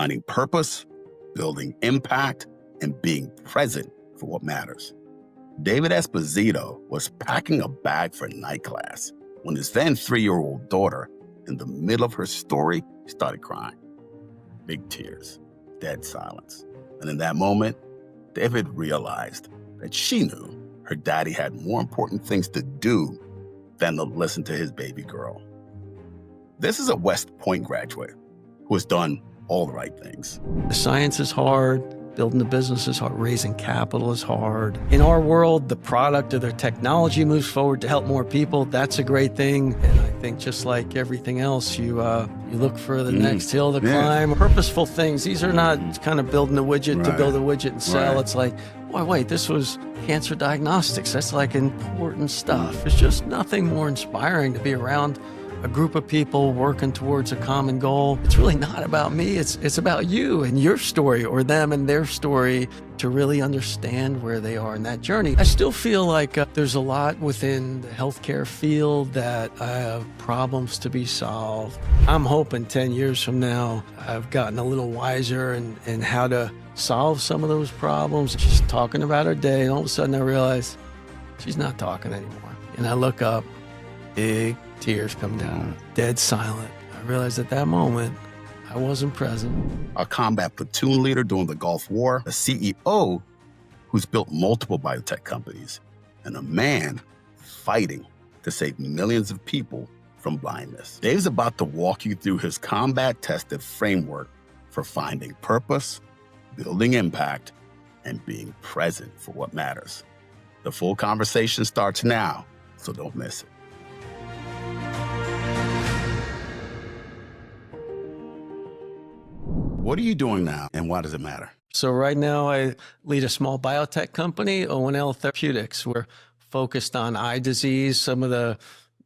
finding purpose, building impact, and being present for what matters. David Esposito was packing a bag for night class when his then 3-year-old daughter, in the middle of her story, started crying. Big tears, dead silence. And in that moment, David realized that she knew her daddy had more important things to do than to listen to his baby girl. This is a West Point graduate who has done all the right things. The science is hard. Building a business is hard. Raising capital is hard. In our world, the product or the technology moves forward to help more people. That's a great thing. And I think just like everything else, you look for the next hill to climb. Purposeful things. These are not kind of building a widget to build a widget and sell. It's like, boy, wait, this was cancer diagnostics. That's like important stuff. It's just nothing more inspiring to be around a group of people working towards a common goal. It's really not about me. It's about you and your story, or them and their story, to really understand where they are in that journey. I still feel like there's a lot within the healthcare field that I have problems to be solved. I'm hoping 10 years from now, I've gotten a little wiser in how to solve some of those problems. She's talking about her day, and all of a sudden I realize she's not talking anymore. And I look up, big tears come down, dead silent. I realized at that moment, I wasn't present. A combat platoon leader during the Gulf War, a CEO who's built multiple biotech companies, and a man fighting to save millions of people from blindness. Dave's about to walk you through his combat-tested framework for finding purpose, building impact, and being present for what matters. The full conversation starts now, so don't miss it. What are you doing now, and why does it matter? So right now I lead a small biotech company, O&L Therapeutics. We're focused on eye disease, some of the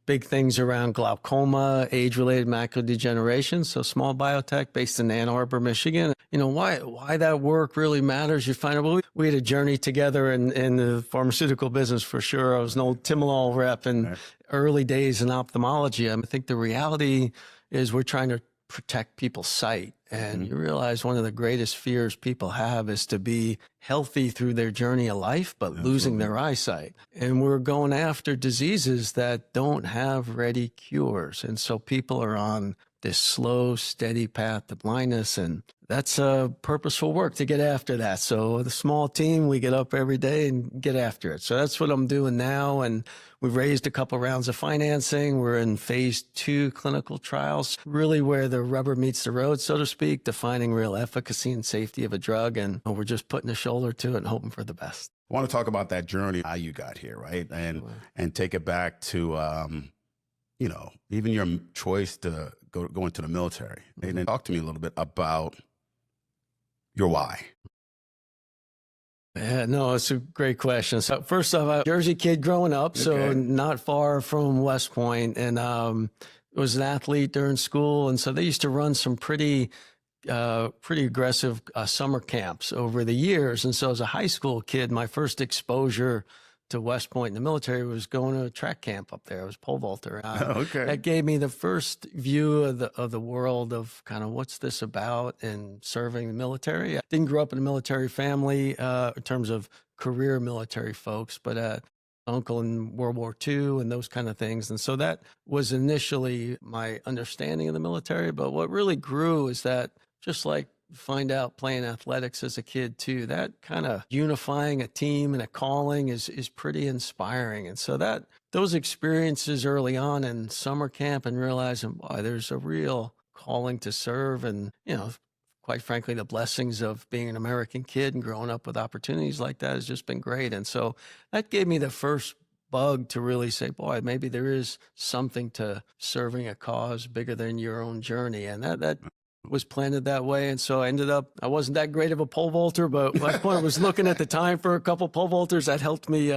big things around glaucoma, age-related macular degeneration. So small biotech based in Ann Arbor, Michigan. You know, why that work really matters, you find out, well, we had a journey together in the pharmaceutical business for sure. I was an old Timolol rep in early days in ophthalmology. I think the reality is we're trying to protect people's sight. And you realize one of the greatest fears people have is to be healthy through their journey of life, but losing their eyesight. And we're going after diseases that don't have ready cures. And so people are on this slow, steady path to blindness. And that's purposeful work to get after that. So the small team, we get up every day and get after it. So that's what I'm doing now. And we've raised a couple rounds of financing. We're in phase 2 clinical trials, really where the rubber meets the road, so to speak, defining real efficacy and safety of a drug. And we're just putting a shoulder to it and hoping for the best. I want to talk about that journey, how you got here, right? And take it back to, you know, even your choice to go into the military. And then talk to me a little bit about your why. Yeah, no, it's a great question. So first off, I'm a Jersey kid growing up, so not far from West Point, and was an athlete during school. And so they used to run some pretty aggressive summer camps over the years. And so as a high school kid, my first exposure to West Point in the military was going to a track camp up there. I was pole vaulter. That gave me the first view of the world of kind of what's this about and serving the military. I didn't grow up in a military family in terms of career military folks, but uncle in World War II and those kind of things. And so that was initially my understanding of the military. But what really grew is that, just like find out playing athletics as a kid too, that kind of unifying a team and a calling is pretty inspiring. And so those experiences early on in summer camp and realizing, boy, there's a real calling to serve, and, you know, quite frankly, the blessings of being an American kid and growing up with opportunities like that has just been great. And so that gave me the first bug to really say, boy, maybe there is something to serving a cause bigger than your own journey. And that was planted that way. And so I ended up, I wasn't that great of a pole vaulter, but I was looking at the time for a couple pole vaulters that helped me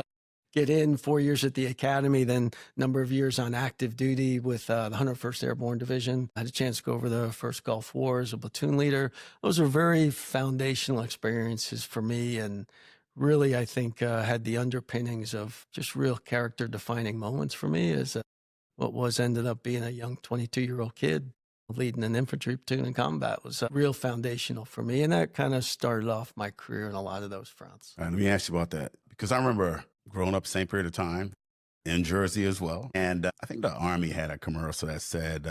get in 4 years at the academy, then a number of years on active duty with the 101st Airborne Division. I had a chance to go over the first Gulf War as a platoon leader. Those are very foundational experiences for me, and really, I think, had the underpinnings of just real character defining moments for me as what ended up being a young 22-year-old kid. leading an infantry platoon in combat was real foundational for me. And that kind of started off my career in a lot of those fronts. All right, let me ask you about that, because I remember growing up same period of time in Jersey as well. And I think the Army had a commercial that said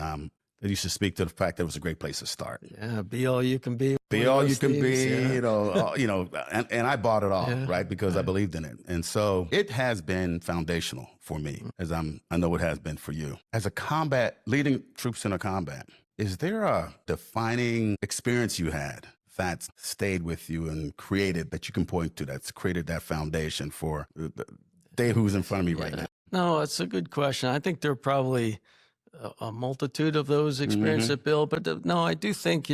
they used to speak to the fact that it was a great place to start. Yeah, be all you can be. Be all you can things, be, yeah. And I bought it all, Yeah, right? Because I believed in it. And so it has been foundational for me, as I know it has been for you. As a combat, leading troops in a combat, is there a defining experience you had that's stayed with you and created, that you can point to, that's created that foundation for Dave, who's in front of me right now? No, it's a good question. I think there are probably a multitude of those experiences at Bill, but no, I do think,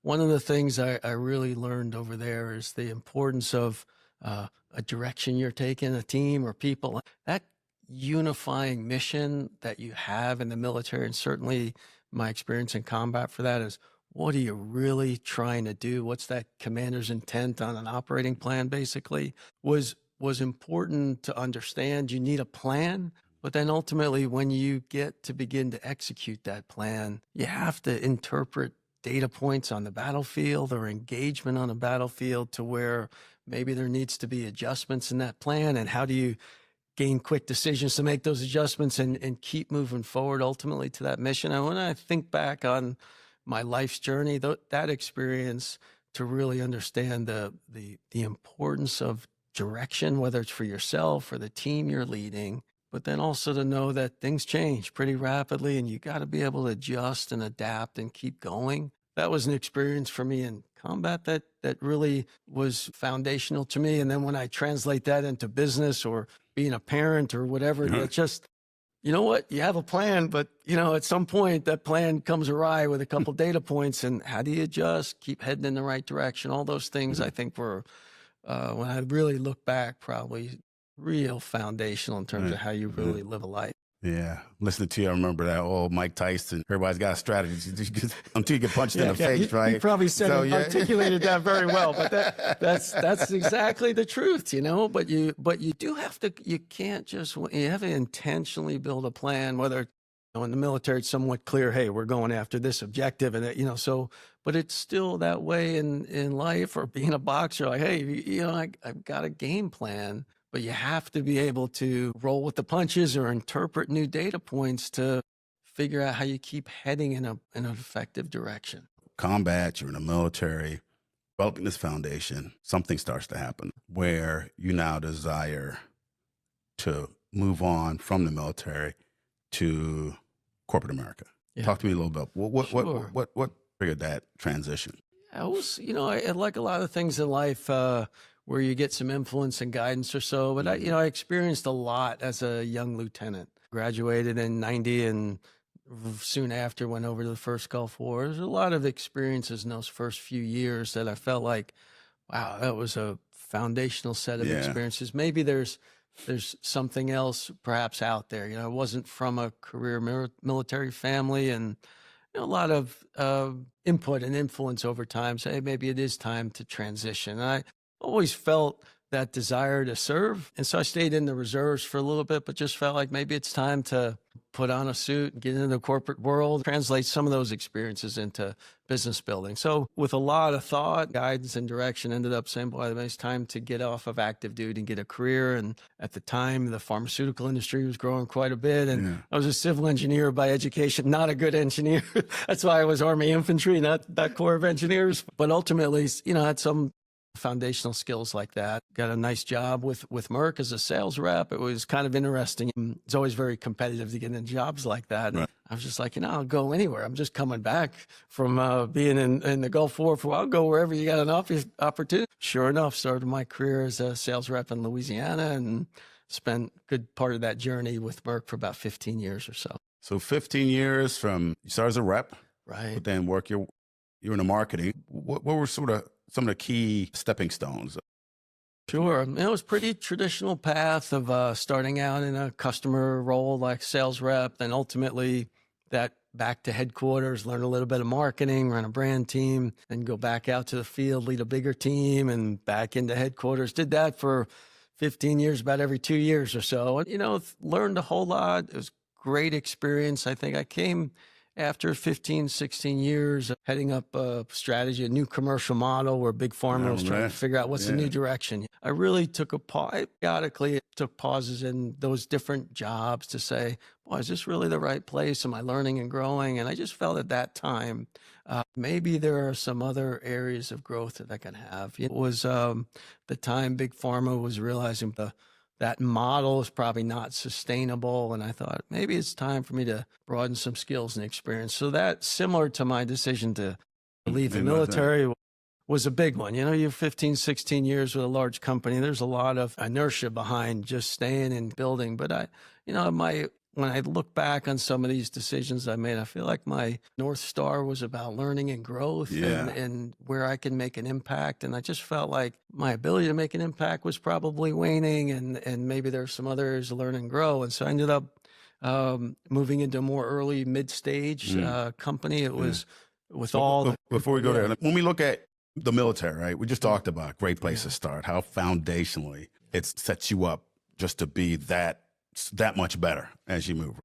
one of the things I really learned over there is the importance of a direction you're taking, a team or people. That unifying mission that you have in the military, and certainly my experience in combat for that, is what are you really trying to do? What's that commander's intent on an operating plan, basically, was important to understand. You need a plan. But then ultimately, when you get to begin to execute that plan, you have to interpret data points on the battlefield or engagement on a battlefield to where maybe there needs to be adjustments in that plan. And how do you gain quick decisions to make those adjustments and keep moving forward ultimately to that mission? And when I think back on my life's journey, that experience to really understand the importance of direction, whether it's for yourself or the team you're leading, but then also to know that things change pretty rapidly and you got to be able to adjust and adapt and keep going. That was an experience for me in combat that really was foundational to me. And then when I translate that into business or being a parent or whatever, that just, you know what, you have a plan, but at some point that plan comes awry with a couple data points, and how do you adjust, keep heading in the right direction? All those things I think were, when I really look back, probably real foundational in terms of how you really live a life. Yeah. Listening to you, I remember that old Mike Tyson. Everybody's got a strategy until you get punched in the face, right? You probably articulated that very well, but that's exactly the truth, But you do have to. You can't just. You have to intentionally build a plan. Whether in the military, it's somewhat clear. Hey, we're going after this objective, and so. But it's still that way in life, or being a boxer. Like, hey, I've got a game plan. But you have to be able to roll with the punches or interpret new data points to figure out how you keep heading in an effective direction. Combat, you're in the military, developing this foundation, something starts to happen where you now desire to move on from the military to corporate America. Yeah. Talk to me a little bit. What triggered that transition? I was, like a lot of things in life, where you get some influence and guidance or so. But I experienced a lot as a young lieutenant. Graduated in 90 and soon after went over to the first Gulf War. There's a lot of experiences in those first few years that I felt like, wow, that was a foundational set of experiences. Maybe there's something else perhaps out there. I wasn't from a career military family, and a lot of input and influence over time. Say, hey, maybe it is time to transition. And I always felt that desire to serve. And so I stayed in the reserves for a little bit, but just felt like maybe it's time to put on a suit and get into the corporate world, translate some of those experiences into business building. So with a lot of thought, guidance, and direction, ended up saying, boy, it's time to get off of active duty and get a career. And at the time, the pharmaceutical industry was growing quite a bit. And I was a civil engineer by education, not a good engineer. That's why I was Army infantry, not Corps of Engineers. But ultimately, I had some foundational skills like that. Got a nice job with Merck as a sales rep. It was kind of interesting. It's always very competitive to get in jobs like that. Right. I was just like, I'll go anywhere. I'm just coming back from being in the Gulf War. I'll go wherever you got an opportunity. Sure enough, started my career as a sales rep in Louisiana and spent a good part of that journey with Merck for about 15 years or so. So 15 years from, you started as a rep, right? But then you're in the marketing. What were sort of some of the key stepping stones? Sure. It was pretty traditional path of starting out in a customer role like sales rep, then ultimately that back to headquarters, learn a little bit of marketing, run a brand team, then go back out to the field, lead a bigger team, and back into headquarters. Did that for 15 years, about every 2 years or so. And, learned a whole lot. It was great experience. I think I came after 15, 16 years heading up a strategy, a new commercial model where Big Pharma was trying to figure out what's the new direction, I really took a pause. I periodically took pauses in those different jobs to say, boy, is this really the right place? Am I learning and growing? And I just felt at that time, maybe there are some other areas of growth that I can have. It was the time Big Pharma was realizing that model is probably not sustainable. And I thought maybe it's time for me to broaden some skills and experience. So that, similar to my decision to leave the military, was a big one. You know, you're 15, 16 years with a large company. There's a lot of inertia behind just staying and building. But when I look back on some of these decisions I made, I feel like my North Star was about learning and growth and where I can make an impact. And I just felt like my ability to make an impact was probably waning, and maybe there's some other areas to learn and grow. And so I ended up moving into a more early mid-stage company. It was with before we go there, when we look at the military, right, we just talked about great place to start, how foundationally it sets you up just to be that much better as you move.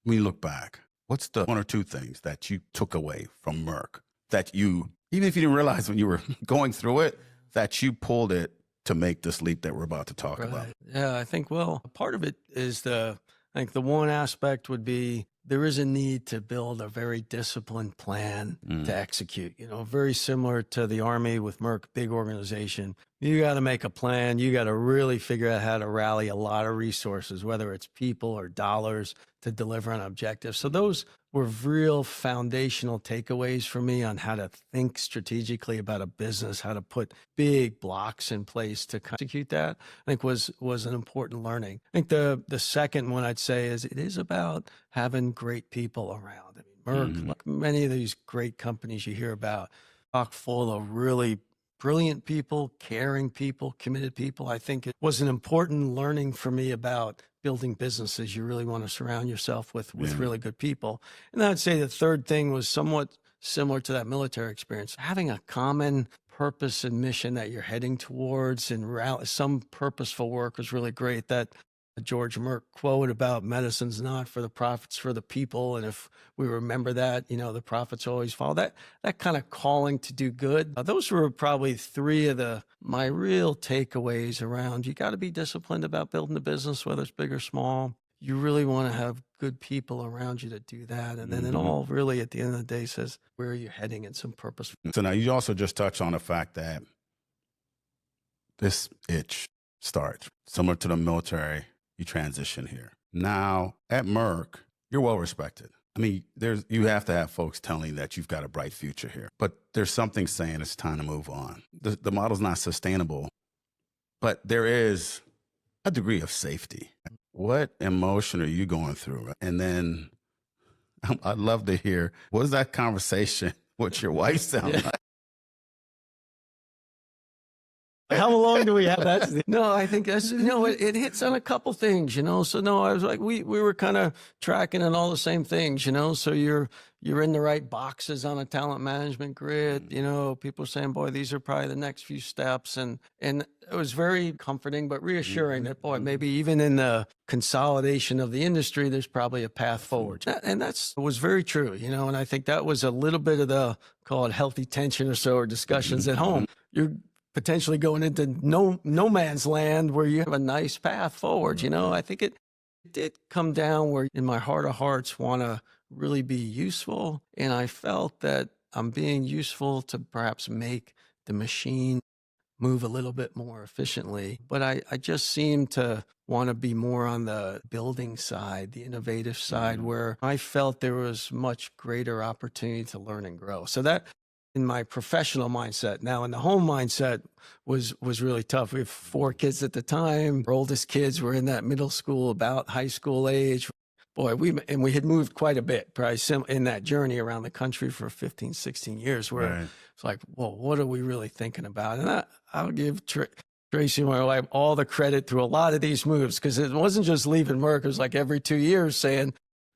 When you look back, what's the one or two things that you took away from Merck that you, even if you didn't realize when you were going through it, that you pulled it to make this leap that we're about to talk about? Yeah, I think, well, part of it is I think the one aspect would be there is a need to build a very disciplined plan to execute, you know, very similar to the Army with Merck, big organization. You got to make a plan. You got to really figure out how to rally a lot of resources, whether it's people or dollars, to deliver on objectives. So those were real foundational takeaways for me on how to think strategically about a business, how to put big blocks in place to execute that. I think was an important learning. I think the second one I'd say is it is about having great people around. I mean, Merck, like many of these great companies you hear about, chock full of really brilliant people, caring people, committed people. I think it was an important learning for me about building businesses. You really want to surround yourself with really good people. And I'd say the third thing was somewhat similar to that military experience, having a common purpose and mission that you're heading towards, and some purposeful work was really great. That George Merck quote about medicine's not for the profits, for the people. And if we remember that, you know, the profits always follow. That kind of calling to do good. Those were probably three of my real takeaways around. You got to be disciplined about building a business, whether it's big or small. You really want to have good people around you to do that. And then it all really, at the end of the day, says, where are you heading, and some purpose. So now you also just touched on the fact that this itch starts similar to the military. You transition here. Now at Merck, you're well respected. I mean, you have to have folks telling you that you've got a bright future here, but there's something saying it's time to move on. The model's not sustainable, but there is a degree of safety. What emotion are you going through? And then I'd love to hear, what does that conversation with your wife sound like? How long do we have that? No, I think that's, it hits on a couple things, So no, I was like, we were kind of tracking on all the same things, So you're in the right boxes on a talent management grid. People are saying, boy, these are probably the next few steps. And it was very comforting, but reassuring that, boy, maybe even in the consolidation of the industry, there's probably a path forward. And was very true, and I think that was a little bit of the, call it healthy tension or so, or discussions at home. You're potentially going into no man's land where you have a nice path forward. I think it did come down where in my heart of hearts want to really be useful. And I felt that I'm being useful to perhaps make the machine move a little bit more efficiently. But I just seem to want to be more on the building side, the innovative side, where I felt there was much greater opportunity to learn and grow. So that, in my professional mindset. Now, in the home mindset was really tough. We have 4 kids at the time. Our oldest kids were in that middle school, about high school age. Boy, we had moved quite a bit, probably in that journey around the country for 15, 16 years, where it's like, well, what are we really thinking about? And I'll give Tracy, my wife, all the credit through a lot of these moves, because it wasn't just leaving Merck. It was like every 2 years saying,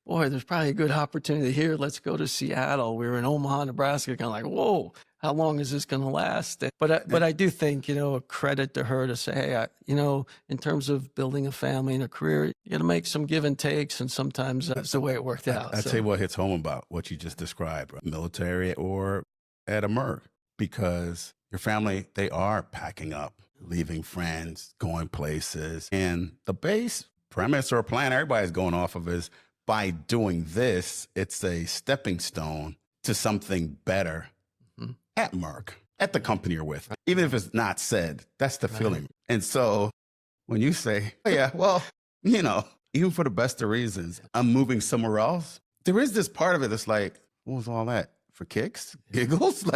boy, there's probably a good opportunity here. Let's go to Seattle. We were in Omaha, Nebraska, kind of like, whoa. how long is this going to last? But I do think, a credit to her to say, hey, in terms of building a family and a career, you got to make some give and takes. And sometimes that's the way it worked out. I'd say what hits home about what you just described, right? Military or at a Merck, because your family, they are packing up, leaving friends, going places. And the base premise or plan everybody's going off of is by doing this, it's a stepping stone to something better at Merck, at the company you're with. Even if it's not said, that's the feeling. And so when you say, oh, yeah, well, even for the best of reasons, I'm moving somewhere else, there is this part of it that's like, what was all that? For kicks, giggles?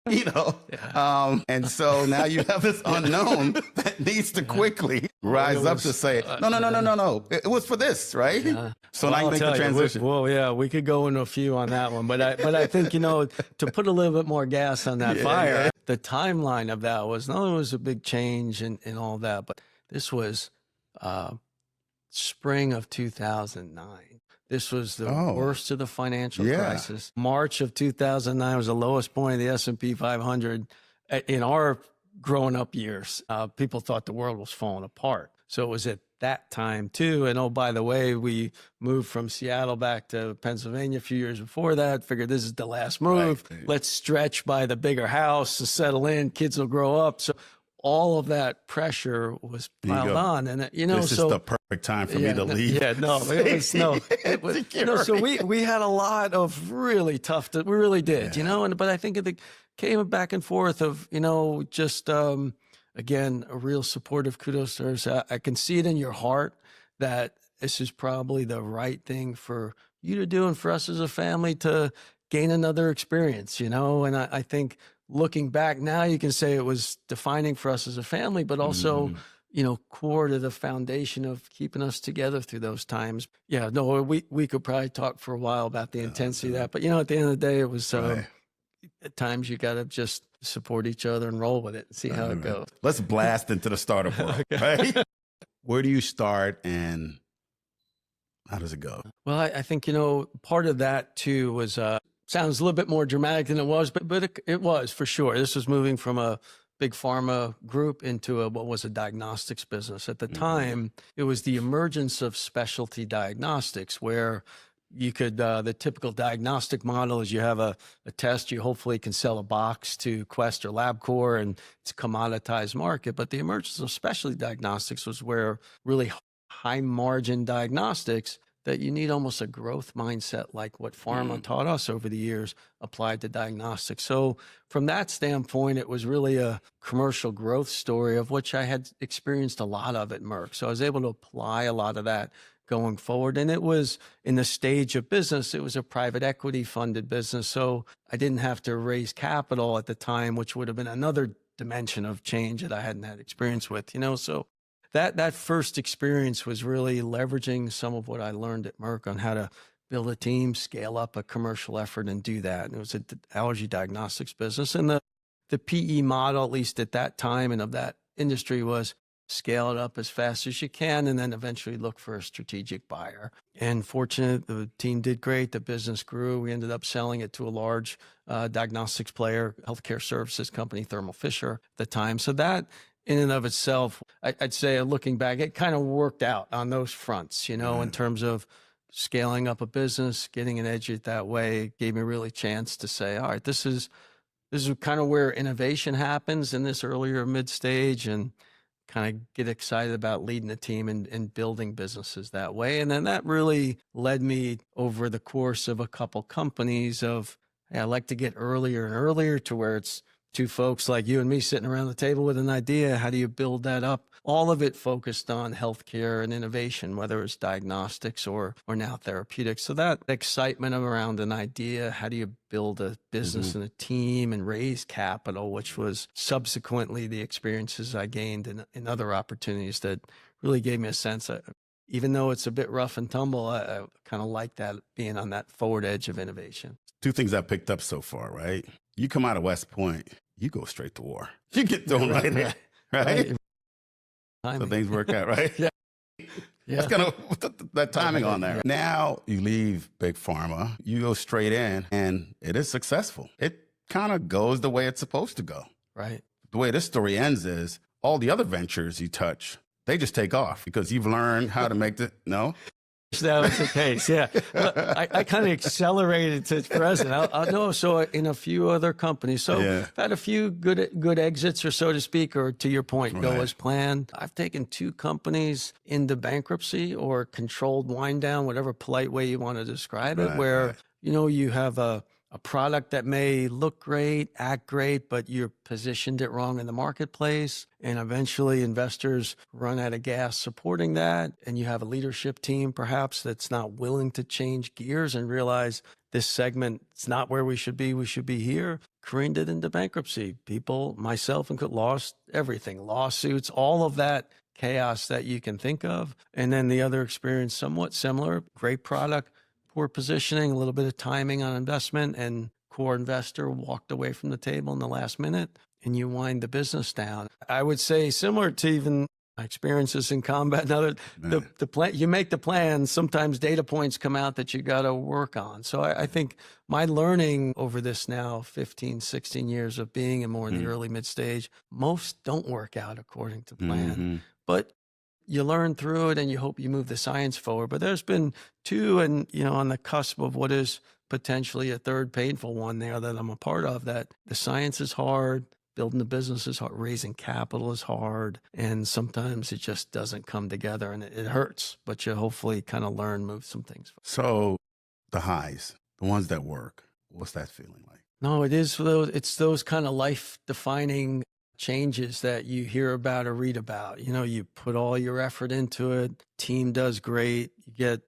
And so now you have this unknown that needs to quickly rise up to say, no. It was for this, right? So now you make the transition. Well, yeah, we could go into a few on that one, but I think, to put a little bit more gas on that fire, the timeline of that was, not only was a big change and all that, but this was spring of 2009. This was the worst of the financial crisis. March of 2009 was the lowest point of the S&P 500 in our growing up years. People thought the world was falling apart. So it was at that time too. And oh, by the way, we moved from Seattle back to Pennsylvania a few years before that. Figured this is the last move. Right. Let's stretch by the bigger house to settle in. Kids will grow up. So all of that pressure was piled on, and this is the perfect time for me to leave. So we had a lot of really tough. We really did, but I think it came back and forth of just again a real supportive kudos to her. I can see it in your heart that this is probably the right thing for you to do and for us as a family to gain another experience, and I think. Looking back now, you can say it was defining for us as a family, but also, core to the foundation of keeping us together through those times. Yeah, no, we could probably talk for a while about the intensity of that, but at the end of the day, it was at times you got to just support each other and roll with it and see how it goes. Let's blast into the startup world, right? Where do you start and how does it go? Well, I think, part of that too was, sounds a little bit more dramatic than it was, but it was for sure. This was moving from a big pharma group into what was a diagnostics business. At the time, it was the emergence of specialty diagnostics where you could, the typical diagnostic model is you have a test, you hopefully can sell a box to Quest or LabCorp and it's a commoditized market. But the emergence of specialty diagnostics was where really high margin diagnostics that you need almost a growth mindset like what pharma taught us over the years applied to diagnostics. So from that standpoint, it was really a commercial growth story of which I had experienced a lot of at Merck. So I was able to apply a lot of that going forward. And it was in the stage of business, it was a private equity funded business. So I didn't have to raise capital at the time, which would have been another dimension of change that I hadn't had experience with, So that first experience was really leveraging some of what I learned at Merck on how to build a team, scale up a commercial effort and do that. And it was an allergy diagnostics business. And the PE model, at least at that time and of that industry, was scale it up as fast as you can and then eventually look for a strategic buyer. And fortunate, the team did great. The business grew. We ended up selling it to a large diagnostics player, healthcare services company, Thermo Fisher at the time. So that in and of itself, I'd say looking back, it kind of worked out on those fronts, in terms of scaling up a business, getting an edge it that way, gave me really chance to say, all right, this is kind of where innovation happens in this earlier mid stage and kind of get excited about leading a team and building businesses that way. And then that really led me over the course of a couple companies of, hey, I like to get earlier and earlier to where it's two folks like you and me sitting around the table with an idea. How do you build that up? All of it focused on healthcare and innovation, whether it's diagnostics or now therapeutics. So that excitement around an idea, how do you build a business and a team and raise capital, which was subsequently the experiences I gained in other opportunities that really gave me a sense of, even though it's a bit rough and tumble, I kind of like that being on that forward edge of innovation. Two things I picked up so far, right? You come out of West Point, you go straight to war. You get thrown right in, right? So things work out, right? Yeah. That's kind of that timing on there. Now you leave big pharma, you go straight in, and it is successful. It kind of goes the way it's supposed to go. Right. The way this story ends is all the other ventures you touch, they just take off because you've learned how to make the, no? That was the case, yeah. Well, I kind of accelerated to present. I know, so in a few other companies. So I've had a few good exits, or so to speak, or to your point, go as planned. I've taken 2 companies into bankruptcy or controlled wind down, whatever polite way you want to describe it, where, you know, you have a product that may look great, act great, but you're positioned it wrong in the marketplace. And eventually investors run out of gas supporting that. And you have a leadership team perhaps that's not willing to change gears and realize this segment is not where we should be here. Careened it into bankruptcy. People, myself included, lost everything, lawsuits, all of that chaos that you can think of. And then the other experience, somewhat similar, great product, poor positioning, a little bit of timing on investment, and core investor walked away from the table in the last minute, and you wind the business down. I would say similar to even my experiences in combat and other, the plan, you make the plan, sometimes data points come out that you got to work on. So I think my learning over this now 15, 16 years of being in more in the early mid stage, most don't work out according to plan, but you learn through it and you hope you move the science forward. But there's been 2, and, you know, on the cusp of what is potentially a third painful one there that I'm a part of, that the science is hard, building the business is hard, raising capital is hard, and sometimes it just doesn't come together, and it hurts, but you hopefully kind of learn, move some things forward. So the highs, the ones that work, what's that feeling like? No, it is those, it's those kind of life defining changes that you hear about or read about. You know, you put all your effort into it, team does great, you get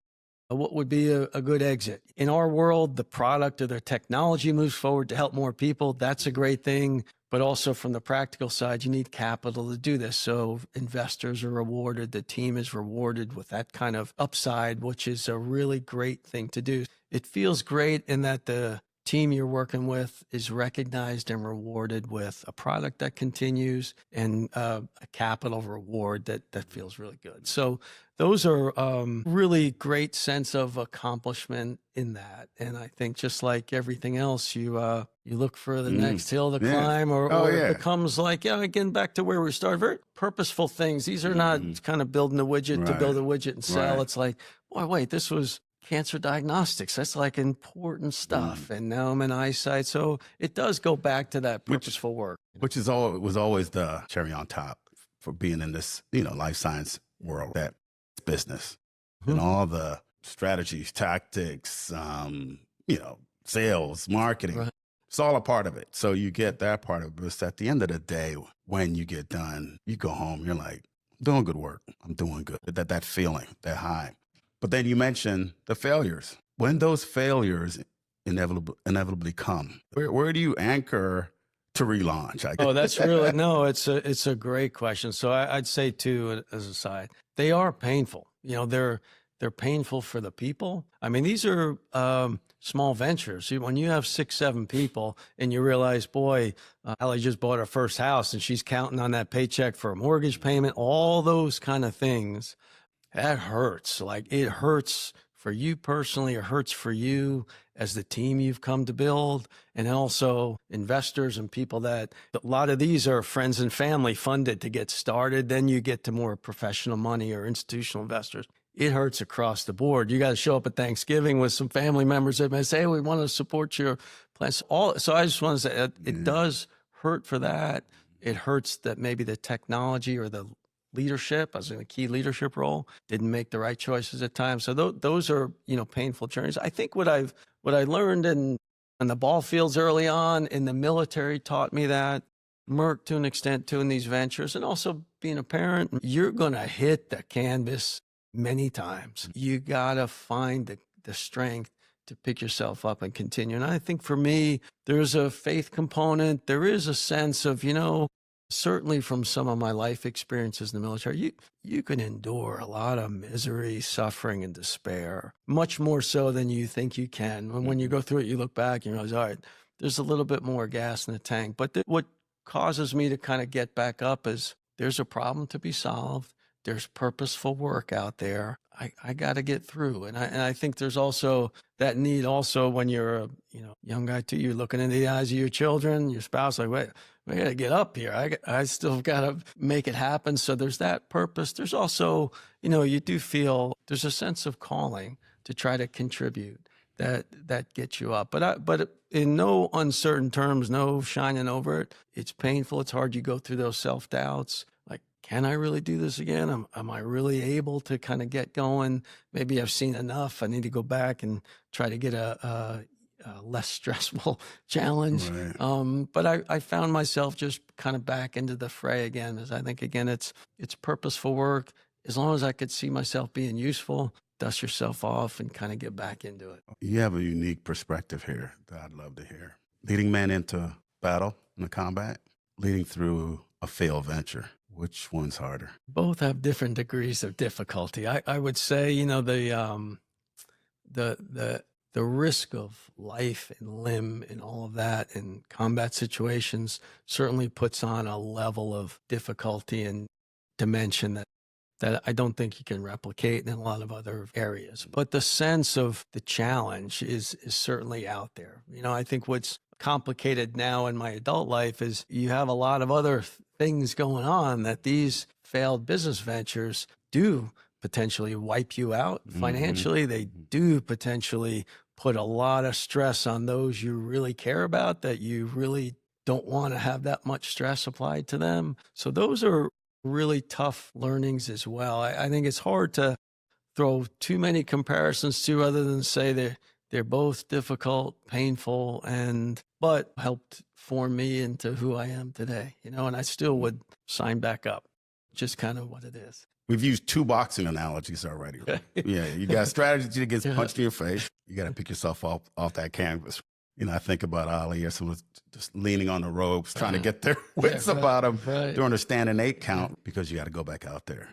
what would be a good exit. In our world, the product or the technology moves forward to help more people. That's a great thing. But also from the practical side, you need capital to do this. So investors are rewarded, the team is rewarded with that kind of upside, which is a really great thing to do. It feels great in that the team you're working with is recognized and rewarded with a product that continues and a capital reward that feels really good. So those are really great sense of accomplishment in that. And I think just like everything else, you look for the next hill to climb, or it becomes like, again, back to where we started, very purposeful things. These are not kind of building a widget to build a widget and sell. It's like, boy, wait, this was cancer diagnostics. That's like important stuff. And now I'm in eyesight. So it does go back to that purposeful work. Which is was always the cherry on top for being in this, life science world, that business and all the strategies, tactics, sales, marketing. It's all a part of it. So you get that part of it. But at the end of the day, when you get done, you go home, you're like, I'm doing good work. I'm doing good. That feeling, that high. But then you mentioned the failures. When those failures inevitably come, where do you anchor to relaunch? Oh, that's really, no, it's a great question. So I'd say too, as a side, they are painful. They're painful for the people. I mean, these are small ventures. When you have 6, 7 people and you realize, boy, Allie just bought her first house and she's counting on that paycheck for a mortgage payment, all those kind of things, that hurts. Like, it hurts for you personally, it hurts for you as the team you've come to build, and also investors and people that, a lot of these are friends and family funded to get started. Then you get to more professional money or institutional investors. It hurts across the board. You got to show up at Thanksgiving with some family members that may say, hey, we want to support your plans. So I just want to say it does hurt for that. It hurts that maybe the technology or the leadership, as in a key leadership role, didn't make the right choices at times. So those are, painful journeys. I think what I learned in the ball fields early on in the military taught me that. Merck to an extent too in these ventures, and also being a parent, you're going to hit the canvas many times. You got to find the strength to pick yourself up and continue. And I think for me, there's a faith component. There is a sense of, certainly from some of my life experiences in the military, you can endure a lot of misery, suffering, and despair, much more so than you think you can. When you go through it, you look back and you realize, all right, there's a little bit more gas in the tank. But what causes me to kind of get back up is there's a problem to be solved. there's purposeful work out there. I got to get through. And I think there's also that need also when you're a young guy too, you're looking in the eyes of your children, your spouse, like, wait, we got to get up here. I still got to make it happen. So there's that purpose. There's also, you do feel there's a sense of calling to try to contribute that gets you up. But in no uncertain terms, no shining over it. It's painful. It's hard. You go through those self-doubts. Like, can I really do this again? Am I really able to kind of get going? Maybe I've seen enough. I need to go back and try to get a less stressful challenge. Right. But I found myself just kind of back into the fray again, as I think, again, it's purposeful work. As long as I could see myself being useful, dust yourself off and kind of get back into it. You have a unique perspective here that I'd love to hear. Leading men into battle in the combat, leading through a failed venture. Which one's harder? Both have different degrees of difficulty. I would say, the risk of life and limb and all of that in combat situations certainly puts on a level of difficulty and dimension that I don't think you can replicate in a lot of other areas. But the sense of the challenge is certainly out there. I think what's complicated now in my adult life is you have a lot of other things going on that these failed business ventures do potentially wipe you out financially. They do potentially put a lot of stress on those you really care about that you really don't want to have that much stress applied to them. So those are really tough learnings as well. I think it's hard to throw too many comparisons to other than say they're both difficult, painful, but helped form me into who I am today, and I still would sign back up. Just kind of what it is. We've used 2 boxing analogies already. Yeah, you got strategy that gets punched in your face. You got to pick yourself off that canvas. I think about Ali or someone just leaning on the ropes, trying to get their wits about them during a standing 8 count because you got to go back out there.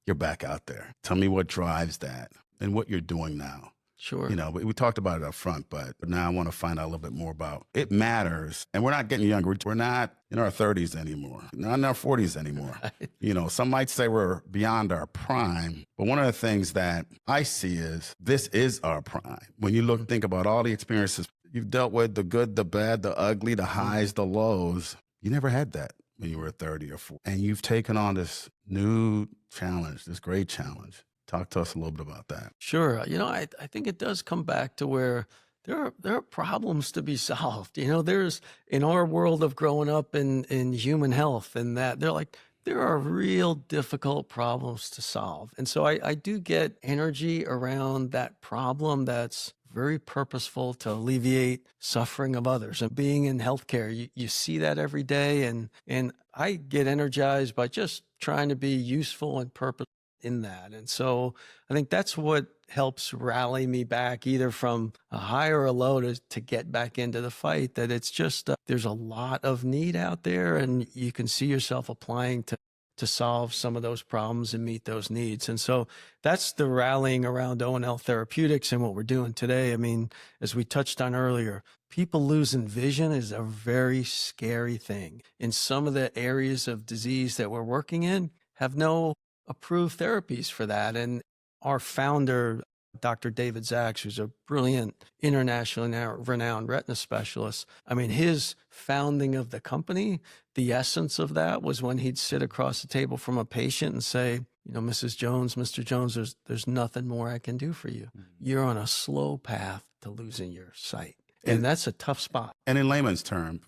You're back out there. Tell me what drives that and what you're doing now. Sure. We talked about it up front, but now I want to find out a little bit more about it matters. And we're not getting younger. We're not in our 30s anymore, not in our 40s anymore. Right. Some might say we're beyond our prime, but one of the things that I see is this is our prime. When you think about all the experiences you've dealt with, the good, the bad, the ugly, the highs, the lows, you never had that when you were 30 or 40. And you've taken on this new challenge, this great challenge. Talk to us a little bit about that. Sure. I think it does come back to where there are problems to be solved. There's in our world of growing up in human health and that there are real difficult problems to solve. And so I do get energy around that problem that's very purposeful to alleviate suffering of others. And being in healthcare, you see that every day. And I get energized by just trying to be useful and purposeful in that. And so I think that's what helps rally me back either from a high or a low to get back into the fight, that it's just, there's a lot of need out there and you can see yourself applying to solve some of those problems and meet those needs. And so that's the rallying around O&L Therapeutics and what we're doing today. I mean, as we touched on earlier, people losing vision is a very scary thing. In some of the areas of disease that we're working in have no approved therapies for that. And our founder, Dr. David Zaks, who's a brilliant internationally renowned retina specialist. I mean, his founding of the company, the essence of that was when he'd sit across the table from a patient and say, Mrs. Jones, Mr. Jones, there's nothing more I can do for you. You're on a slow path to losing your sight. And that's a tough spot. And in layman's term,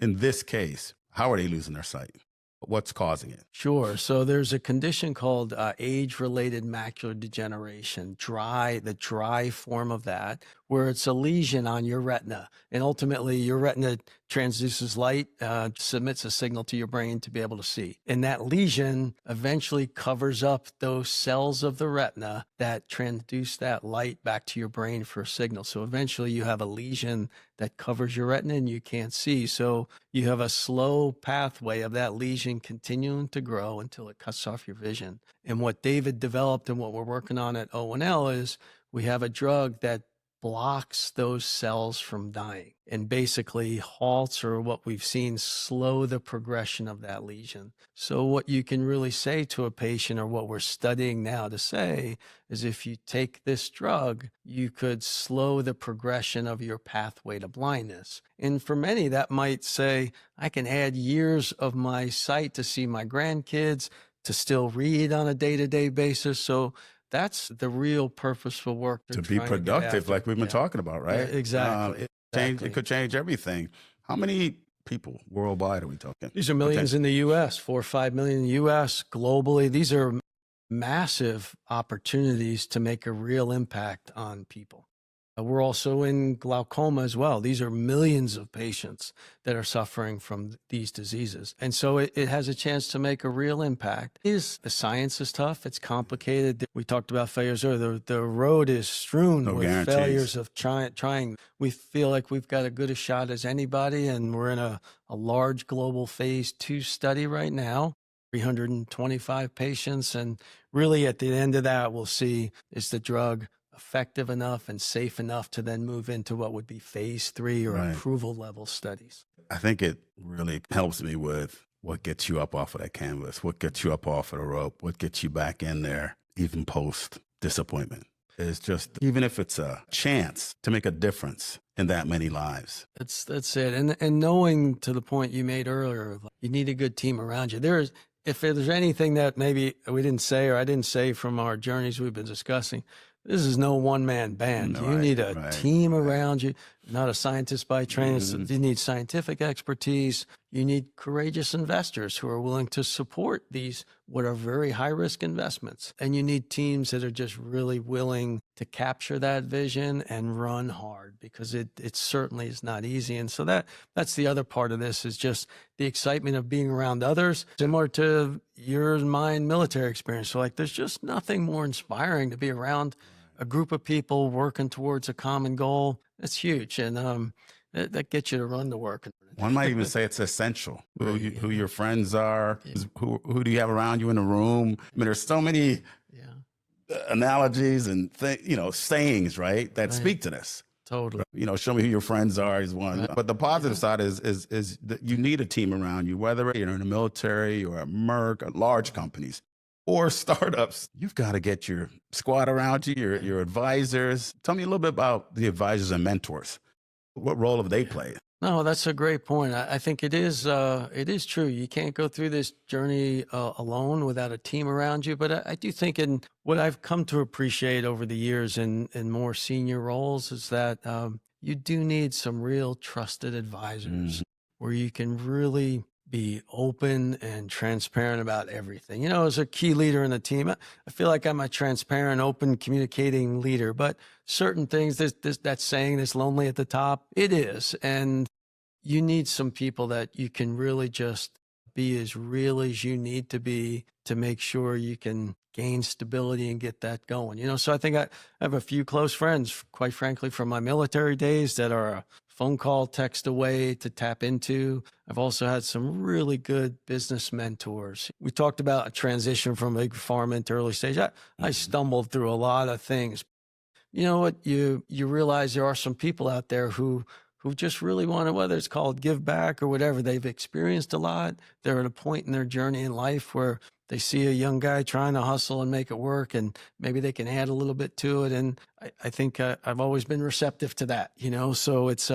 in this case, how are they losing their sight? What's causing it? Sure. So there's a condition called age-related macular degeneration, the dry form of that, where it's a lesion on your retina. And ultimately, your retina transduces light, submits a signal to your brain to be able to see. And that lesion eventually covers up those cells of the retina that transduce that light back to your brain for a signal. So eventually, you have a lesion that covers your retina and you can't see. So you have a slow pathway of that lesion continuing to grow until it cuts off your vision. And what David developed and what we're working on at O&L is we have a drug that blocks those cells from dying and basically halts, or what we've seen, slow the progression of that lesion. So what you can really say to a patient, or what we're studying now to say, is if you take this drug, you could slow the progression of your pathway to blindness. And for many, that might say, I can add years of my sight to see my grandkids, to still read on a day-to-day basis. So that's the real purposeful work to be productive, like we've been talking about, right? Yeah, exactly. It could change everything. How many people worldwide are we talking? These are millions in the U.S., 4 or 5 million in the U.S. Globally, these are massive opportunities to make a real impact on people. We're also in glaucoma as well. These are millions of patients that are suffering from these diseases. And so it has a chance to make a real impact. The science is tough. It's complicated. We talked about failures earlier. The road is strewn with failures of trying. We feel like we've got as good a shot as anybody, and we're in a large global phase 2 study right now. 325 patients. And really at the end of that, we'll see, is the drug effective enough and safe enough to then move into what would be phase 3 or approval level studies. I think it really helps me with what gets you up off of that canvas, what gets you up off of the rope, what gets you back in there, even post disappointment. It's just, even if it's a chance to make a difference in that many lives. That's it. And knowing, to the point you made earlier, you need a good team around you. If there's anything that maybe we didn't say, or I didn't say from our journeys we've been discussing, this is no one-man band. You need a team around you, not a scientist by training. You need scientific expertise. You need courageous investors who are willing to support these, what are very high-risk investments. And you need teams that are just really willing to capture that vision and run hard, because it certainly is not easy. And so that's the other part of this, is just the excitement of being around others, similar to your and mine military experience. So there's just nothing more inspiring to be around a group of people working towards a common goal. That's huge. And that gets you to run to work. One might even say it's essential. Who your friends are, who do you have around you in the room? I mean, there's so many analogies and sayings, right, that speak to this. Totally. Show me who your friends are is one. But the positive side is that you need a team around you, whether you're in the military or at Merck, or large companies, or startups. You've got to get your squad around you, your advisors. Tell me a little bit about the advisors and mentors. What role have they played? No, that's a great point. I think it is true. You can't go through this journey alone without a team around you. But I do think, in what I've come to appreciate over the years in more senior roles, is that you do need some real trusted advisors where you can really be open and transparent about everything. As a key leader in the team, I feel like I'm a transparent, open, communicating leader, but certain things, that saying, this lonely at the top, it is. And you need some people that you can really just be as real as you need to be to make sure you can gain stability and get that going. So I think I have a few close friends, quite frankly, from my military days, that are a phone call, text away to tap into. I've also had some really good business mentors. We talked about a transition from big pharma into early stage. I stumbled through a lot of things. You know what? You realize there are some people out there who just really want to, whether it's called give back or whatever, they've experienced a lot. They're at a point in their journey in life where they see a young guy trying to hustle and make it work, and maybe they can add a little bit to it. And I think I've always been receptive to that, so it's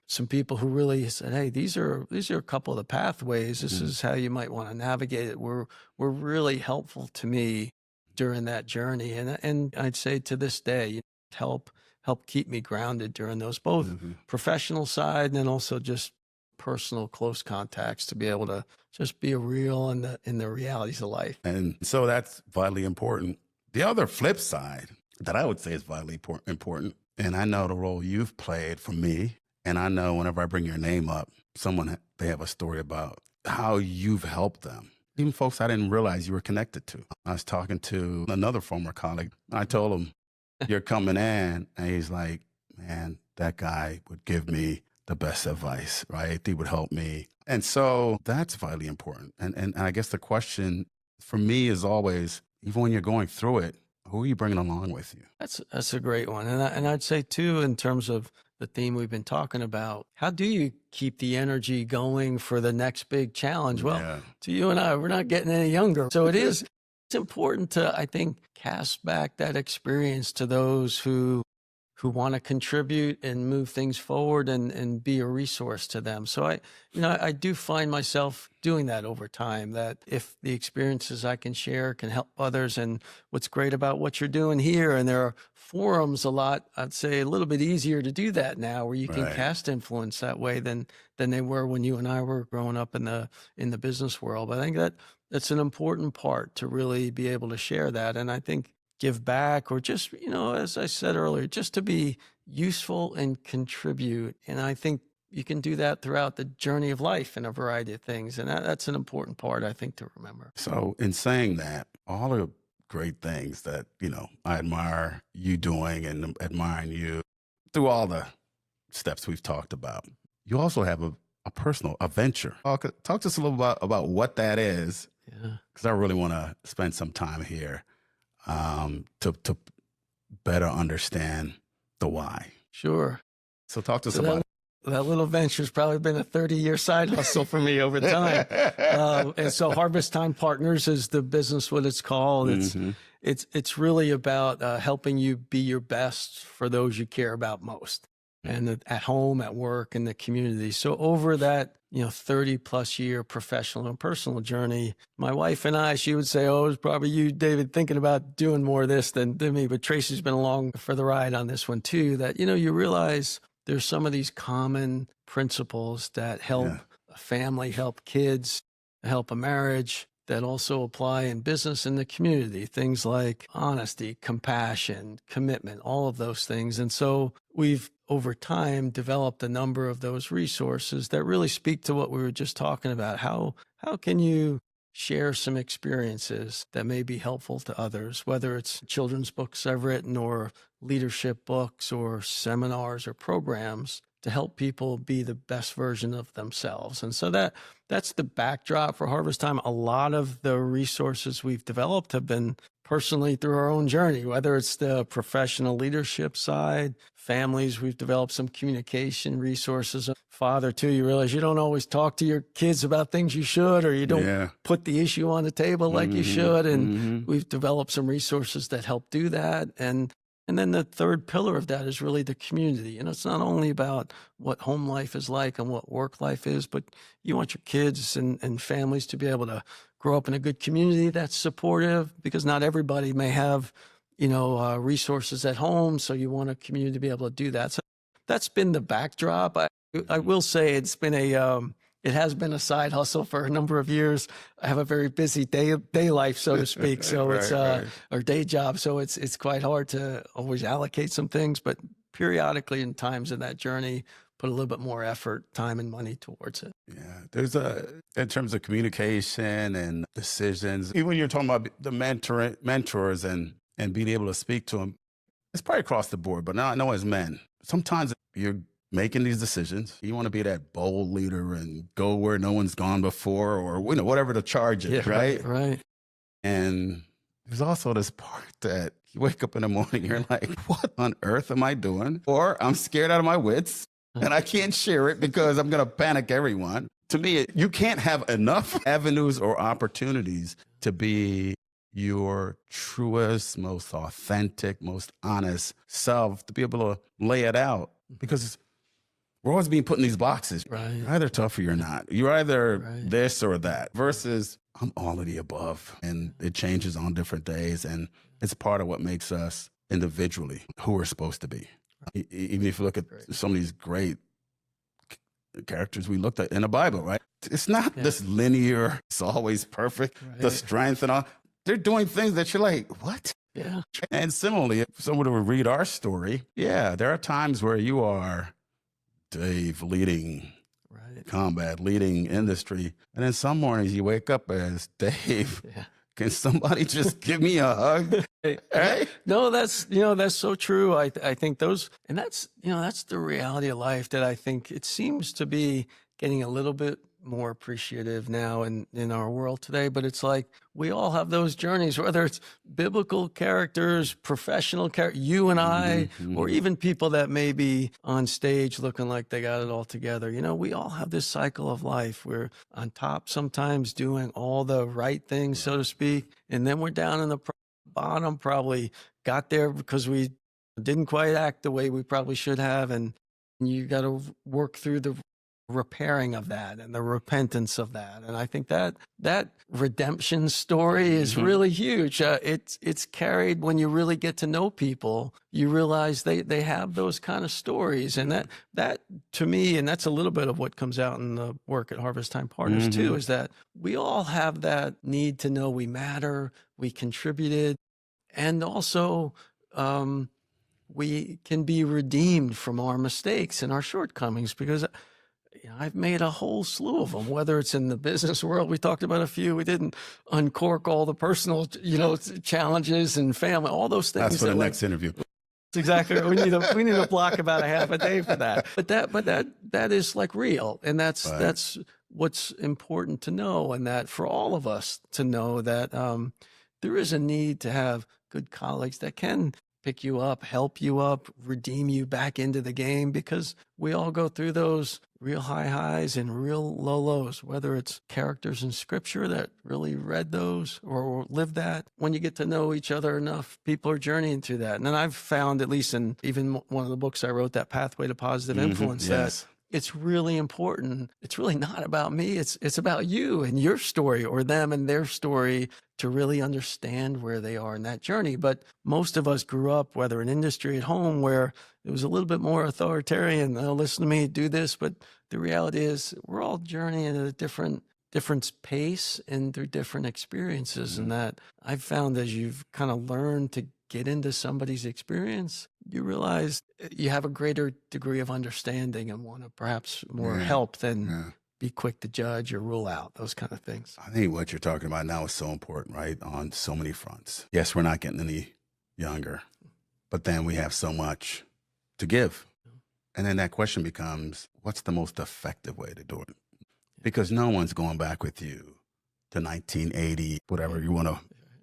some people who really said, hey, these are a couple of the pathways. This is how you might want to navigate it. Were really helpful to me during that journey. And I'd say to this day, help keep me grounded during those, both professional side and then also just personal close contacts, to be able to just be real in the realities of life. And so that's vitally important. The other flip side that I would say is vitally important, and I know the role you've played for me, and I know whenever I bring your name up, they have a story about how you've helped them. Even folks I didn't realize you were connected to. I was talking to another former colleague. I told him, you're coming in. And he's like, man, that guy would give me the best advice, right? He would help me. And so that's vitally important. And I guess the question for me is always, even when you're going through it, Who are you bringing along with you? That's a great one. And I'd say too, in terms of the theme we've been talking about, how do you keep the energy going for the next big challenge? Well, to you and I, we're not getting any younger. So it's important to, I think, cast back that experience to those who want to contribute and move things forward and be a resource to them. So I do find myself doing that over time, that if the experiences I can share can help others, and what's great about what you're doing here, and there are forums I'd say a little bit easier to do that now, where you can cast influence that way than they were when you and I were growing up in the business world. But I think that's an important part, to really be able to share that. And I think give back, or just, as I said earlier, just to be useful and contribute. And I think you can do that throughout the journey of life in a variety of things. And that's an important part, I think, to remember. So in saying that, all the great things that, I admire you doing and admiring you through all the steps we've talked about, you also have a personal venture. Talk to us a little about what that is. Yeah. Because I really want to spend some time here to better understand the why. Sure. So talk to us about that little venture's probably been a 30-year side hustle for me over time. And so Harvest Time Partners is the business, what it's called. It's really about helping you be your best for those you care about most, and at home, at work, in the community. So over that 30 plus year professional and personal journey, my wife and I, she would say, oh, it was probably you, David, thinking about doing more of this than me. But Tracy's been along for the ride on this one too, that, you realize there's some of these common principles that help a family, help kids, help a marriage, that also apply in business and the community. Things like honesty, compassion, commitment, all of those things. And so we've, over time, developed a number of those resources that really speak to what we were just talking about. How can you share some experiences that may be helpful to others, whether it's children's books I've written, or leadership books, or seminars or programs, to help people be the best version of themselves. And so that's the backdrop for Harvest Time. A lot of the resources we've developed have been personally through our own journey, whether it's the professional leadership side, families, we've developed some communication resources. Father, too, you realize you don't always talk to your kids about things you should, or you don't put the issue on the table like you should. And we've developed some resources that help do that. And then the third pillar of that is really the community. It's not only about what home life is like and what work life is, but you want your kids and families to be able to grow up in a good community that's supportive, because not everybody may have, resources at home. So you want a community to be able to do that. So that's been the backdrop. I will say it's been it has been a side hustle for a number of years. I have a very busy day life, so to speak. So it's our day job. So it's quite hard to always allocate some things, but periodically in times in that journey, put a little bit more effort, time, and money towards it. Yeah, there's in terms of communication and decisions, even when you're talking about the mentors and being able to speak to them, it's probably across the board, but now I know as men, sometimes you're making these decisions. You want to be that bold leader and go where no one's gone before, or whatever the charge is, right? Right. And there's also this part that you wake up in the morning, you're like, what on earth am I doing? Or I'm scared out of my wits and I can't share it because I'm going to panic everyone. To me, you can't have enough avenues or opportunities to be your truest, most authentic, most honest self, to be able to lay it out, because we're always being put in these boxes. Right. You're either tough or you're not. You're either this or that, versus I'm all of the above. And it changes on different days. And it's part of what makes us individually who we're supposed to be. Right. Even if you look at some of these great characters we looked at in the Bible, right? It's not this linear, it's always perfect, the strength and all. They're doing things that you're like, what? Yeah. And similarly, if someone would read our story, there are times where you are Dave leading combat, leading industry. And then some mornings you wake up as Dave. Can somebody just give me a hug? Hey? No, that's so true. I think those, and that's the reality of life, that I think it seems to be getting a little bit more appreciative now in our world today, but it's like we all have those journeys, whether it's biblical characters, professional characters, you and I, or even people that may be on stage looking like they got it all together. You know, we all have this cycle of life. We're on top sometimes doing all the right things, so to speak, and then we're down in the bottom, probably got there because we didn't quite act the way we probably should have, and you got to work through the repairing of that and the repentance of that. And I think that redemption story is really huge. It's carried when you really get to know people. You realize they have those kind of stories, and that to me, and that's a little bit of what comes out in the work at Harvest Time Partners too, is that we all have that need to know we matter, we contributed, and also we can be redeemed from our mistakes and our shortcomings, because I've made a whole slew of them, whether it's in the business world. We talked about a few. We didn't uncork all the personal, challenges and family, all those things. That's for the next interview. Exactly. We need to block about a half a day for that. But that is like real. And that's what's important to know. And that for all of us to know that there is a need to have good colleagues that can pick you up, help you up, redeem you back into the game, because we all go through those real high highs and real low lows, whether it's characters in scripture that really read those or lived that. When you get to know each other enough, people are journeying through that. And then I've found, at least in even one of the books I wrote, that Pathway to Positive Influence, that it's really important. It's really not about me. It's about you and your story, or them and their story, to really understand where they are in that journey. But most of us grew up, whether in industry, at home, where it was a little bit more authoritarian. Oh, listen to me, do this. But the reality is we're all journeying at a different pace and through different experiences. And that I've found, as you've kind of learned to get into somebody's experience, you realize you have a greater degree of understanding and want to perhaps more help than be quick to judge or rule out, those kind of things. I think what you're talking about now is so important, right? On so many fronts. Yes, we're not getting any younger, but then we have so much to give. And then that question becomes, what's the most effective way to do it? Because no one's going back with you to 1980, whatever you want to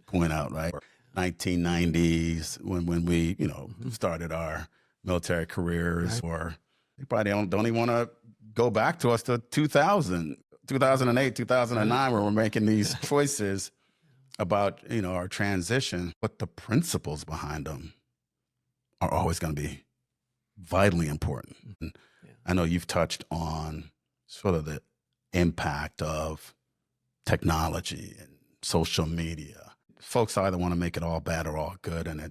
point out, right? Or 1990s when we, started our military careers, or you probably don't even want to go back to us to 2000, 2008, 2009, where we're making these choices about, our transition, but the principles behind them are always going to be vitally important. And I know you've touched on sort of the impact of technology and social media. Folks either want to make it all bad or all good, and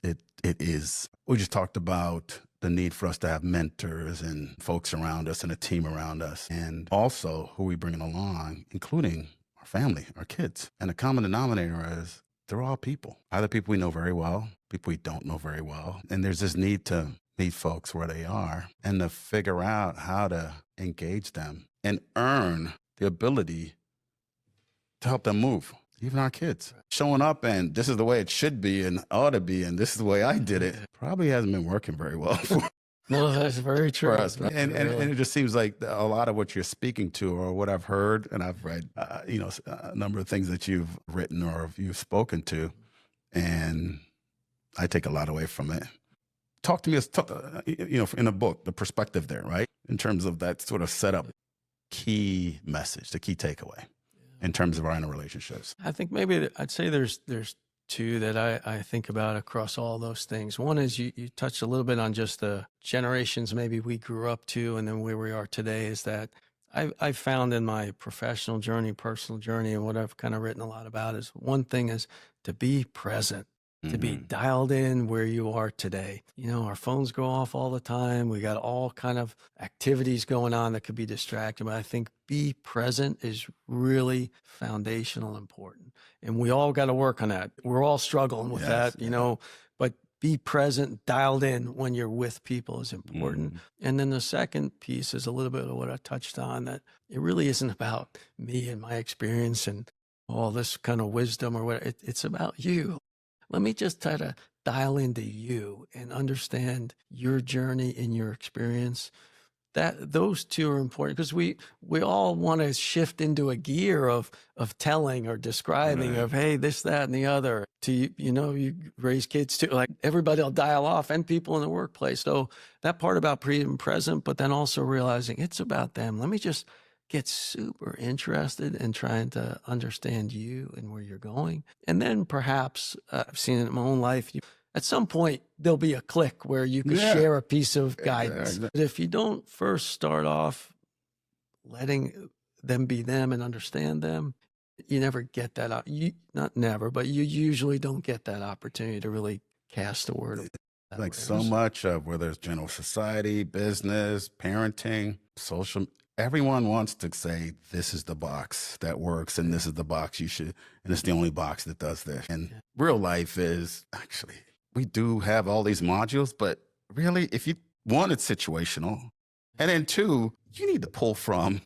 it is. We just talked about the need for us to have mentors and folks around us and a team around us, and also who we bring along, including our family, our kids. And the common denominator is they're all people, either people we know very well, people we don't know very well. And there's this need to meet folks where they are and to figure out how to engage them and earn the ability to help them move. Even our kids showing up and this is the way it should be and ought to be, and this is the way I did it, probably hasn't been working very well for No, that's very true. us. And it just seems like a lot of what you're speaking to, or what I've heard, and I've read, a number of things that you've written or you've spoken to, and I take a lot away from it. Talk to me, in a book, the perspective there, right? In terms of that sort of setup, key message, the key takeaway in terms of our interrelationships. I think maybe I'd say there's two that I think about across all those things. One is you touched a little bit on just the generations maybe we grew up to, and then where we are today, is that I found in my professional journey, personal journey, and what I've kind of written a lot about, is one thing is to be present, to be dialed in where you are today. Our phones go off all the time. We got all kind of activities going on that could be distracting, but I think be present is really foundational important. And we all got to work on that. We're all struggling with that, but be present, dialed in when you're with people is important. And then the second piece is a little bit of what I touched on, that it really isn't about me and my experience and all this kind of wisdom or what. It's about you. Let me just try to dial into you and understand your journey and your experience. those two are important because we all want to shift into a gear of telling or describing Right. of, hey, this, that, and the other. You raise kids too, like everybody will dial off, and people in the workplace. So that part about being present, but then also realizing it's about them. Let me just get super interested in trying to understand you and where you're going. And then perhaps I've seen it in my own life. At some point, there'll be a click where you can Yeah. share a piece of guidance. Exactly. But if you don't first start off letting them be them and understand them, you never get that. Not never, but you usually don't get that opportunity to really cast a word. Like so much of whether it's general society, business, parenting, social, everyone wants to say, this is the box that works and this is the box you should, and it's the only box that does this. And real life is actually, we do have all these modules, but really, if you, one, it's situational. And then two, you need to pull from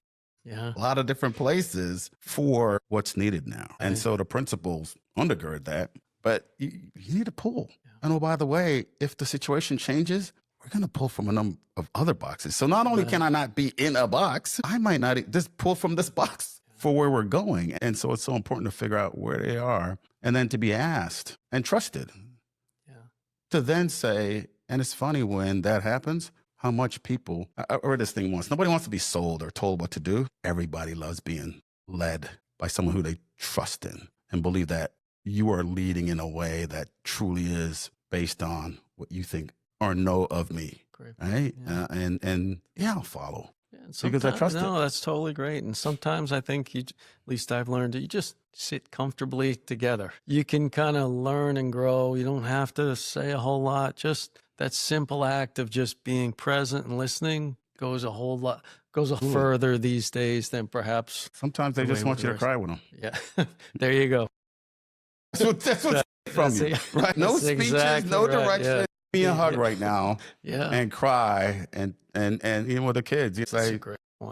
a lot of different places for what's needed now. And so the principles undergird that, but you need to pull. And oh, by the way, if the situation changes, we're going to pull from a number of other boxes. So not only can I not be in a box, I might not just pull from this box for where we're going. And so it's so important to figure out where they are and then to be asked and trusted to then say, and it's funny when that happens, how much people, I read this thing once, nobody wants to be sold or told what to do. Everybody loves being led by someone who they trust in and believe that you are leading in a way that truly is based on what you think or know of me. Great. Right? Yeah. And I'll follow. Because I trust it. No, that's totally great. And sometimes I think at least I've learned, you just sit comfortably together. You can kind of learn and grow. You don't have to say a whole lot. Just that simple act of just being present and listening goes a whole lot, further these days than perhaps. Sometimes they just want you to cry with them. Yeah. There you go. That's what's from you, right? No speeches, exactly no direction. Right, me a hug right now, and cry, and even with the kids, you say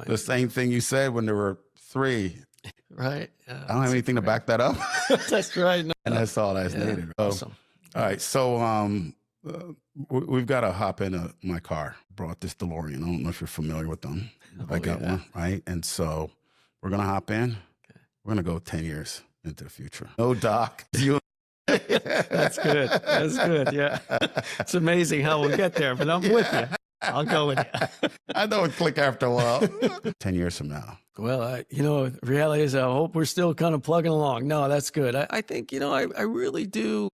the same thing you said when they were 3. Right. I don't have anything to back that up. That's right. No. And that's all that's needed. Awesome. All right. So we've got to hop in my car. Brought this DeLorean. I don't know if you're familiar with them. I got one, right? And so we're going to hop in. Okay. We're going to go 10 years into the future. No doc. That's good. That's good. Yeah. It's amazing how we'll get there, but I'm with you. I'll go with you. I know it click after a while. 10 years from now. Well, reality is I hope we're still kind of plugging along. No, that's good. I think, I really do.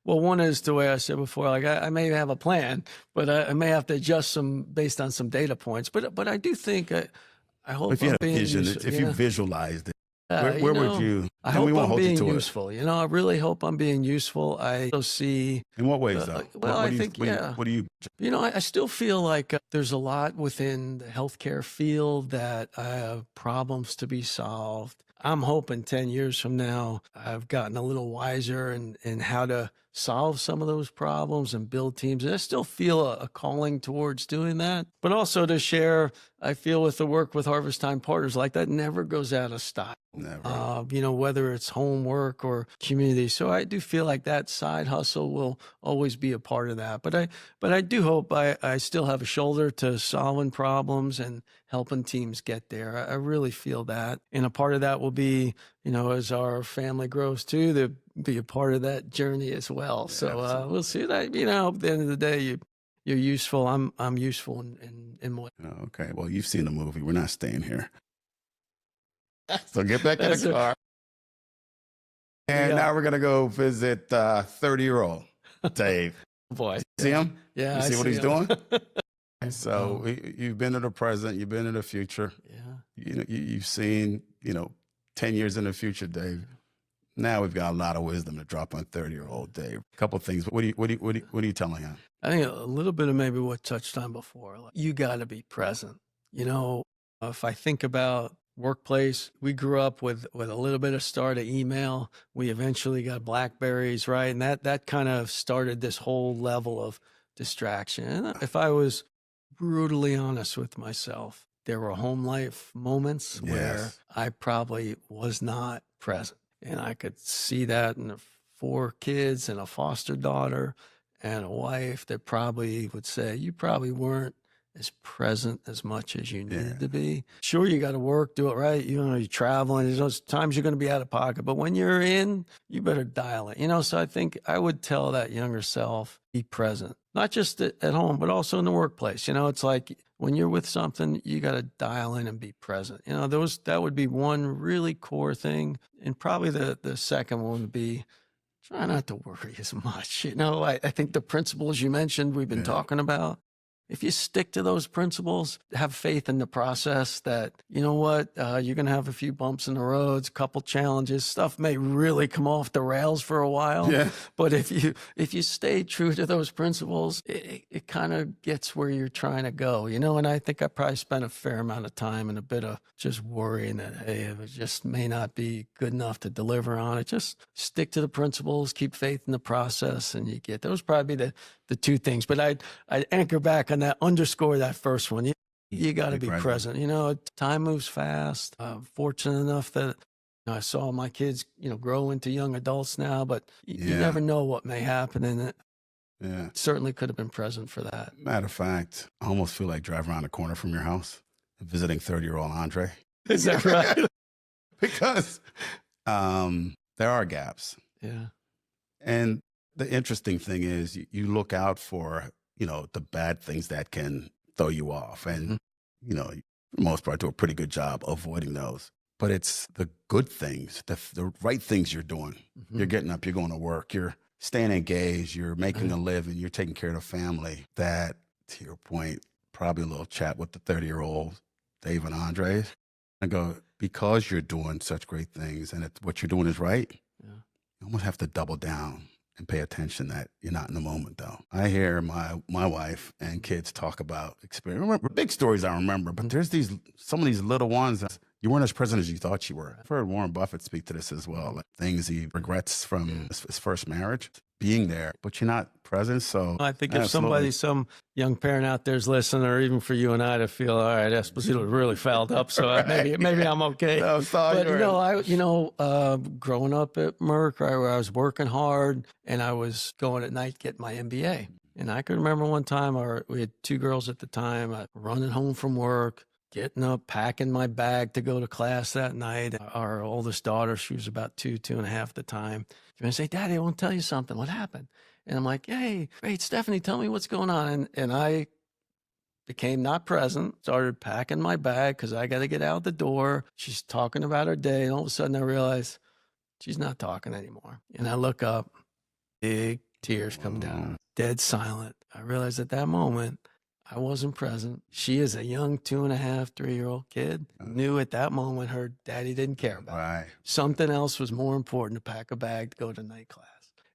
Well, one is the way I said before, like I may have a plan, but I may have to adjust some based on some data points. But I do think I hope if you had a vision, if you visualized it, where would you? I hope I'm being useful. I really hope I'm being useful. I also see. In what ways, though? Well, I think, What do you? I still feel like there's a lot within the healthcare field that I have problems to be solved. I'm hoping 10 years from now, I've gotten a little wiser in how to solve some of those problems and build teams. And I still feel a calling towards doing that, but also to share, I feel with the work with Harvest Time Partners, like that never goes out of style. Never. Whether it's homework or community. So I do feel like that side hustle will always be a part of that. But I do hope I still have a shoulder to solving problems and helping teams get there. I really feel that. And a part of that will be, as our family grows too, to be a part of that journey as well. Yeah, so we'll see that, at the end of the day, you're useful. I'm useful in more. Okay. Well, you've seen the movie. We're not staying here. So get back in the car. And now we're going to go visit 30-year-old Dave. Boy. See him? Yeah. You see what he's doing? And so you've been to the present, you've been to the future. Yeah. You've seen, 10 years in the future, Dave. Now we've got a lot of wisdom to drop on 30-year-old Dave. A couple of things. What are you telling him? I think a little bit of maybe what touched on before. Like, you got to be present. If I think about workplace, we grew up with a little bit of start of email. We eventually got BlackBerries, right? And that kind of started this whole level of distraction. And if I was brutally honest with myself, there were home life moments where I probably was not present. And I could see that in the 4 kids and a foster daughter and a wife that probably would say, you probably weren't as present as much as you Yeah. need to be. Sure, you got to work, do it right. You know, you're traveling. There's those times you're going to be out of pocket, but when you're in, you better dial it. You know, so I think I would tell that younger self, be present, not just at home, but also in the workplace. You know, it's like when you're with something, you got to dial in and be present. You know, that would be one really core thing. And probably the second one would be try not to worry as much. You know, I think the principles you mentioned, we've been talking about, if you stick to those principles, have faith in the process that, you know what, you're going to have a few bumps in the roads, a couple challenges, stuff may really come off the rails for a while. Yeah. But if you stay true to those principles, it kind of gets where you're trying to go, you know. And I think I probably spent a fair amount of time and a bit of just worrying that, hey, it just may not be good enough to deliver on it. Just stick to the principles, keep faith in the process, and you get those. Probably the two things. But I'd anchor back on that, underscore that first one. You got to be present. You know, time moves fast. I'm fortunate enough that I saw my kids, you know, grow into young adults now, but you never know what may happen. And it certainly could have been present for that. Matter of fact, I almost feel like driving around the corner from your house, visiting 30-year-old Andre. Is that right? Because there are gaps. Yeah. And the interesting thing is you look out for, you know, the bad things that can throw you off. And, you know, for the most part, do a pretty good job avoiding those. But it's the good things, the right things you're doing. You're getting up, you're going to work, you're staying engaged, you're making a living, you're taking care of the family. That, to your point, probably a little chat with the 30-year-old Dave and Andre. I go, because you're doing such great things and what you're doing is right, you almost have to double down and pay attention that you're not in the moment, though. I hear my wife and kids talk about experience. Remember, big stories I remember, but there's some of these little ones that you weren't as present as you thought you were. I've heard Warren Buffett speak to this as well, like things he regrets from his first marriage, being there, but you're not present. So I think if some young parent out there is listening, or even for you and I to feel, all right, Esposito really fouled up, so maybe I'm okay. No, sorry, but growing up at Merck, right, where I was working hard and I was going at night getting my MBA. And I can remember one time we had two girls at the time, running home from work, getting up, packing my bag to go to class that night. Our oldest daughter, she was about 2.5 at the time. She would say, Daddy, I want to tell you something. What happened? And I'm like, hey, great, Stephanie, tell me what's going on. And I became not present, started packing my bag because I got to get out the door. She's talking about her day. And all of a sudden I realize she's not talking anymore. And I look up, big tears come down, dead silent. I realized at that moment, I wasn't present. She is a young 2.5, 3-year-old kid. Knew at that moment her daddy didn't care about her. Something else was more important to pack a bag to go to night class.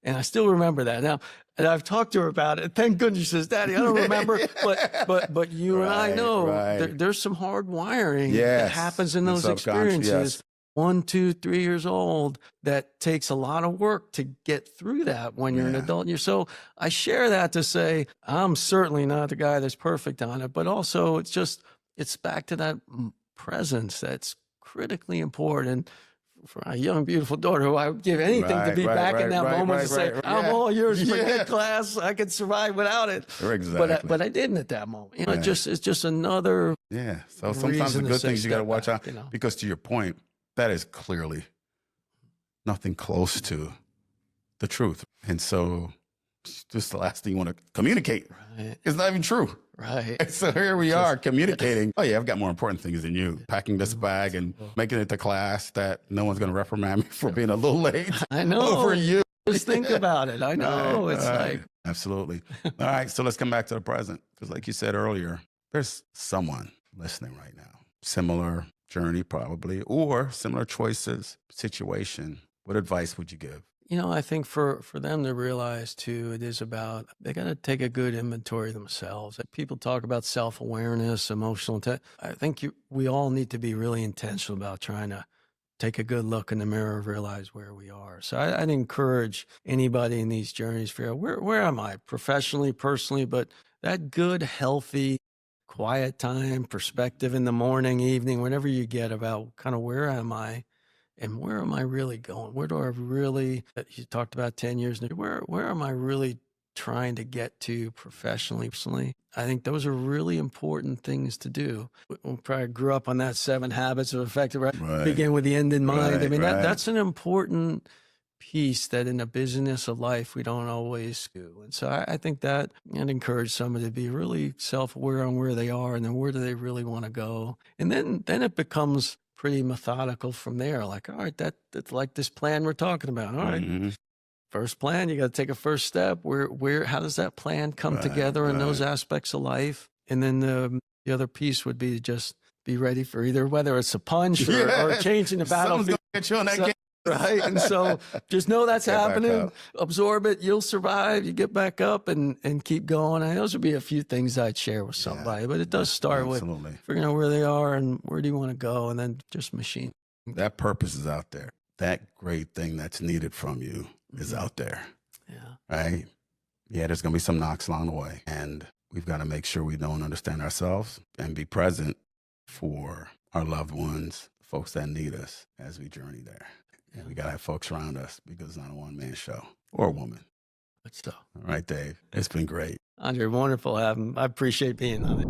And I still remember that. Now, and I've talked to her about it. Thank goodness she says, Daddy, I don't remember. but you and I know there's some hard wiring that happens in those experiences. 1, 2, 3 years old, that takes a lot of work to get through that when you're an adult. So I share that to say, I'm certainly not the guy that's perfect on it, but also it's back to that presence that's critically important. For a young, beautiful daughter who I would give anything to be back in that moment to say, I'm all yours, forget class, I could survive without it. Exactly. But I didn't at that moment. You know, it's just another So sometimes the good things you got to watch out, you know? Because to your point, that is clearly nothing close to the truth. And so just the last thing you want to communicate is not even true. Right. So here we are communicating. Oh, yeah, I've got more important things than you. Packing this bag and making it to class that no one's going to reprimand me for being a little late. I know. Over you. Just think about it. I know. It's like. Absolutely. All right. So let's come back to the present. Because like you said earlier, there's someone listening right now. Similar journey probably, or similar choices, situation. What advice would you give? You know, I think for them to realize too, it is about, they got to take a good inventory of themselves. People talk about self-awareness, emotional intelligence. I think we all need to be really intentional about trying to take a good look in the mirror and realize where we are. So I'd encourage anybody in these journeys to figure out where am I professionally, personally, but that good, healthy, quiet time, perspective in the morning, evening, whenever you get about kind of where am I? And where am I really going? Where do I really, you talked about 10 years, where am I really trying to get to professionally, personally. I think those are really important things to do. We probably grew up on that 7 habits of effective, right? Begin with the end in mind. I mean, that's an important piece that in a busyness of life, we don't always do. And so I think that I'd encourage somebody to be really self-aware on where they are and then where do they really want to go. And then it becomes pretty methodical from there. Like, all right, that's like this plan we're talking about. All right. First plan, you got to take a first step. How does that plan come together in those aspects of life? And then the other piece would be to just be ready for either whether it's a punch or changing the battlefield. Gonna get you on that game. Right. And so just know that's happening, absorb it, you'll survive, you get back up and keep going. And those would be a few things I'd share with somebody, but it does start with figuring out where they are and where do you want to go, and then just machine. That purpose is out there. That great thing that's needed from you is out there. Yeah. Right? Yeah, there's going to be some knocks along the way, and we've got to make sure we don't understand ourselves and be present for our loved ones, folks that need us as we journey there. And we got to have folks around us because it's not a one-man show or a woman. But so. All right, Dave. It's been great. Andre, wonderful having. I appreciate being on it.